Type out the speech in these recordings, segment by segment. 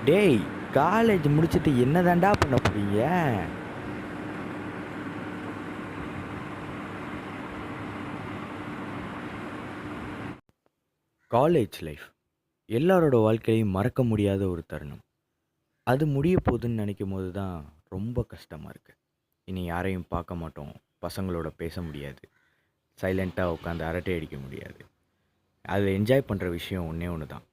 டேய், காலேஜ் முடிச்சுட்டு என்னதான்டா பண்ண போறீங்க? காலேஜ் லைஃப் எல்லாரோட வாழ்க்கையிலையும் மறக்க முடியாத ஒரு தருணம். அது முடிய போகுதுன்னு நினைக்கும் போது தான் ரொம்ப கஷ்டமாக இருக்குது. இனி யாரையும் பார்க்க மாட்டோம், பசங்களோட பேச முடியாது, சைலண்ட்டாக உட்காந்து அரட்டை அடிக்க முடியாது. அதில் என்ஜாய் பண்ணுற விஷயம் ஒன்றே ஒன்று தான்.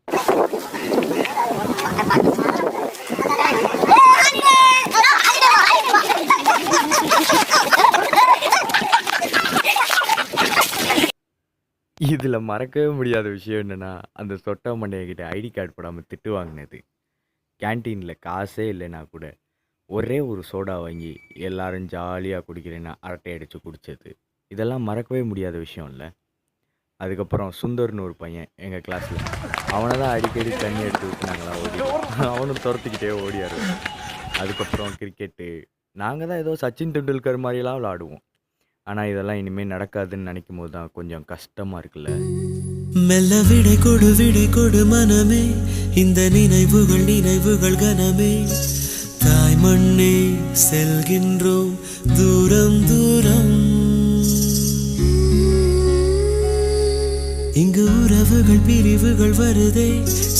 இதில் மறக்கவே முடியாத விஷயம் என்னென்னா, அந்த சொட்ட மண்டையக்கிட்ட ஐடி கார்டு போடாமல் திட்டு வாங்கினது. கேன்டீனில் காசே இல்லைன்னா கூட ஒரே ஒரு சோடா வாங்கி எல்லாரும் ஜாலியாக குடிக்கிறேன்னா அரட்டை அடித்து குடித்தது. இதெல்லாம் மறக்கவே முடியாத விஷயம் இல்லை. அதுக்கப்புறம் சுந்தர்னு ஒரு பையன் எங்கள் கிளாஸில், அவனை தான் அடிக்கடி தண்ணி எடுத்து ஊற்றினாங்களா ஓடி, அவனும் துரத்துக்கிட்டே ஓடியாரு. அதுக்கப்புறம் கிரிக்கெட்டு, நாங்கள் தான் ஏதோ சச்சின் டெண்டுல்கர் மாதிரிலாம் விளாடுவோம். ஆனால் இதெல்லாம் இனிமேல் நடக்காதுன்னு நினைக்கும் போது தான் கொஞ்சம் கஷ்டமாக இருக்குல்ல. மெல்ல விடை கொடு மனமே, இந்த நினைவுகள் கனமே. தாய் மண்ணே செல்கின்றோம் தூரம் தூரம். இங்கு உறவுகள் பிரிவுகள் வருதே,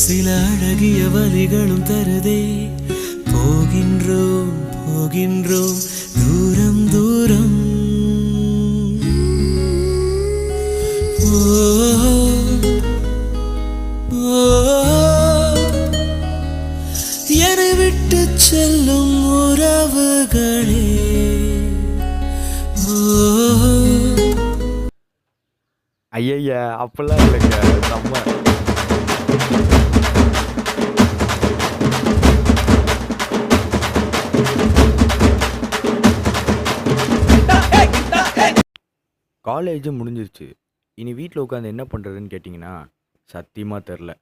சில அழகிய வலிகளும் தருதே. போகின்றோம் தூரம் தூரம். என்னை விட்டு செல்லும் உறவுகளே. ஐயா அப்பெல்லாம் இல்லைங்க, செம்ம. காலேஜ் முடிஞ்சிருச்சு. இனி வீட்டில் உட்காந்து என்ன பண்ணுறதுன்னு கேட்டிங்கன்னா சத்தியமாக தெரில.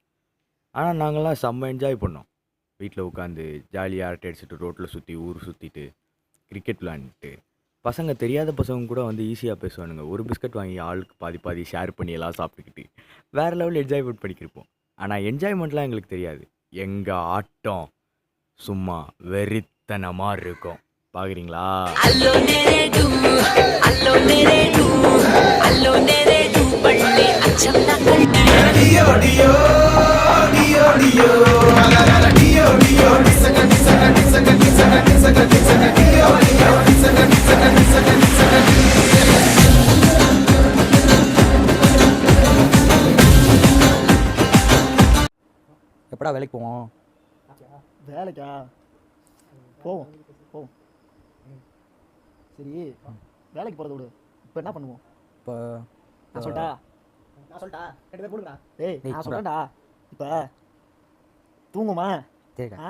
ஆனால் நாங்கள்லாம் செம்ம என்ஜாய் பண்ணோம். வீட்டில் உட்காந்து ஜாலியாக அரட்டை அடிச்சுட்டு ரோட்டில் சுற்றி ஊர் சுற்றிட்டு கிரிக்கெட் விளாண்டுட்டு, பசங்க தெரியாத பசங்க கூட வந்து ஈஸியாக பேசுவானுங்க. ஒரு பிஸ்கட் வாங்கி ஆளுக்கு பாதி ஷேர் பண்ணி எல்லாம் சாப்பிட்டுக்கிட்டு வேறு லெவலில் என்ஜாய்மெண்ட் பண்ணிக்கிருப்போம். ஆனால் என்ஜாய்மெண்ட்லாம் எங்களுக்கு தெரியாது. எங்கள் ஆட்டம் சும்மா வெறித்தனமாக இருக்கும். பார்க்குறீங்களா? எப்படா வேலைக்கு போவோம்? வேலைக்கா போவோம். சரி, வேலைக்கு போகிறத விடு. இப்போ என்ன பண்ணுவோம்? இப்போ நான் சொல்லிட்டா 2 பேர் போடுங்கடா. நான் சொல்கிறேன்டா. இப்போ தூங்குமா? சரிக்கா.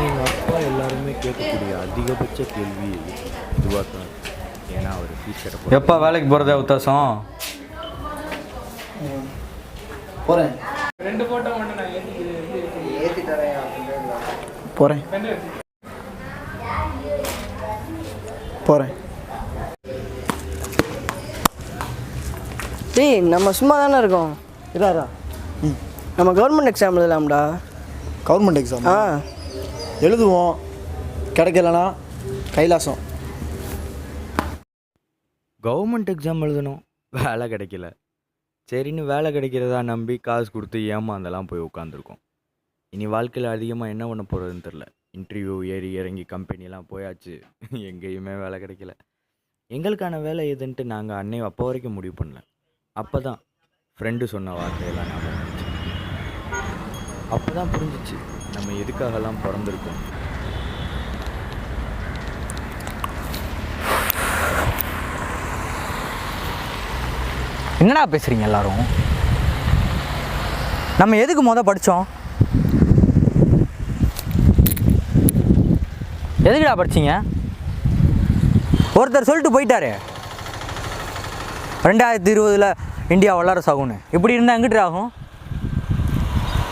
எங்கள் அப்பா எல்லாருமே கேட்கக்கூடிய அதிகபட்ச கேள்வி இதுவாக தான். ஏன்னா அவர் ஃபீஸ் எப்போ வேலைக்கு போகிறதா உத்தாசம்? போகிறேன். 2 ஃபோட்டோ மட்டும் நான் ஏற்றி தரேன். போகிறேன். டேய், நம்ம சும்மா தானே இருக்கோம். இதாரா நம்ம கவர்மெண்ட் எக்ஸாம் எழுதலாம்டா. கவர்மெண்ட் எக்ஸாம் ஆ எழுதுவோம். கிடைக்கலனா கைலாசம். கவர்மெண்ட் எக்ஸாம் எழுதணும், வேலை கிடைக்கல. சரின்னு வேலை கிடைக்கிறதா நம்பி காசு கொடுத்து ஏமாந்தெல்லாம் போய் உட்காந்துருக்கோம். இனி வாழ்க்கையில் அதிகமாக என்ன பண்ண போகிறதுன்னு தெரில. இன்டர்வியூ ஏறி இறங்கி கம்பெனிலாம் போயாச்சு, எங்கேயுமே வேலை கிடைக்கல. எங்களுக்கான வேலை எதுன்ட்டு நாங்கள் அன்னை அப்போ வரைக்கும் முடிவு பண்ணல. அப்போ தான் ஃப்ரெண்டு சொன்ன வார்த்தையெல்லாம் ஞாபகம் வந்துச்சு. அப்போ தான் புரிஞ்சிச்சு நம்ம எதுக்காகலாம் பிறந்திருக்கோம். என்னடா பேசுகிறீங்க எல்லாரும்? நம்ம எதுக்கு படித்தோம்? எதுக்குடா படிச்சிங்க? ஒருத்தர் சொல்லிட்டு போயிட்டாரு 2020 இந்தியா வல்லரசு ஆகும்னு. இப்படி இருந்தால் எங்கிட்ட ஆகும்?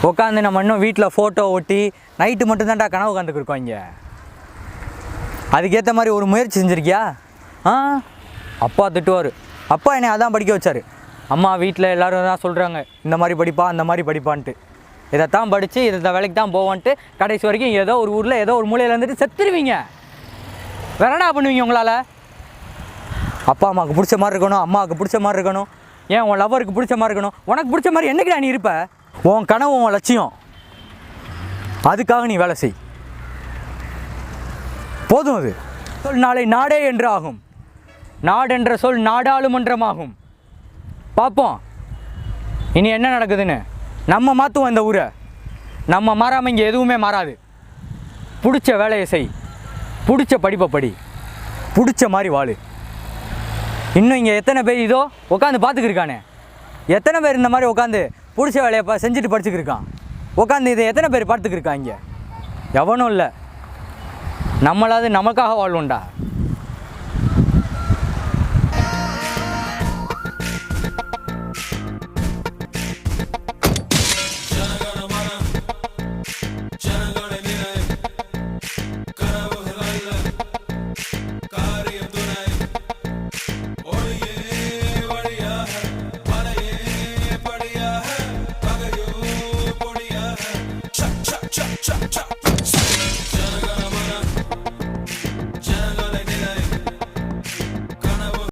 உட்காந்து நம்ம இன்னும் வீட்டில் ஃபோட்டோ ஒட்டி நைட்டு மட்டும்தான்டா கனவு உட்காந்துக்கிருக்கோம். இங்கே அதுக்கேற்ற மாதிரி ஒரு முயற்சி செஞ்சுருக்கியா? அப்பா திட்டுவார். அப்பா என்னை அதான் படிக்க வச்சார். அம்மா வீட்டில் எல்லோரும் தான் சொல்கிறாங்க, இந்த மாதிரி படிப்பா அந்த மாதிரி படிப்பான்ட்டு. இதைத்தான் படித்து இந்த வேலைக்கு தான் போவோன்ட்டு கடைசி வரைக்கும் ஏதோ ஒரு ஊரில் ஏதோ ஒரு மூலையில் இருந்துட்டு செத்துருவீங்க. வேற என்ன பண்ணுவீங்க உங்களால்? அப்பா அம்மாவுக்கு பிடிச்ச மாதிரி இருக்கணும், அம்மாவுக்கு பிடிச்ச மாதிரி இருக்கணும், ஏன் உன் லவ்வருக்கு பிடிச்ச மாதிரி இருக்கணும். உனக்கு பிடிச்ச மாதிரி என்னைக்குடா நீ இருப்ப? உன் கனவு உன் லட்சியம், அதுக்காக நீ வேலை செய். போதும். அது சொல் நாளை நாடே என்று ஆகும். நாடென்ற சொல் நாடாளுமன்றமாகும். பார்ப்போம் இனி என்ன நடக்குதுன்னு. நம்ம மாற்றுவோம் இந்த ஊரை. நம்ம மாறாமல் இங்கே எதுவுமே மாறாது. பிடிச்ச வேலையை செய், பிடிச்ச படிப்பை படி, பிடிச்ச மாதிரி வாழு. இன்னும் இங்கே எத்தனை பேர் இதோ உட்காந்து பார்த்துக்கிருக்கானே, எத்தனை பேர் இந்த மாதிரி உட்காந்து பிடிச்ச வேலையை செஞ்சுட்டு படிச்சுக்கிருக்கான்? உட்காந்து இதை எத்தனை பேர் பார்த்துக்கிருக்கான்? இங்கே எவனும் இல்லை. நம்மளாவது நமக்காக வாழ்வோம்டா.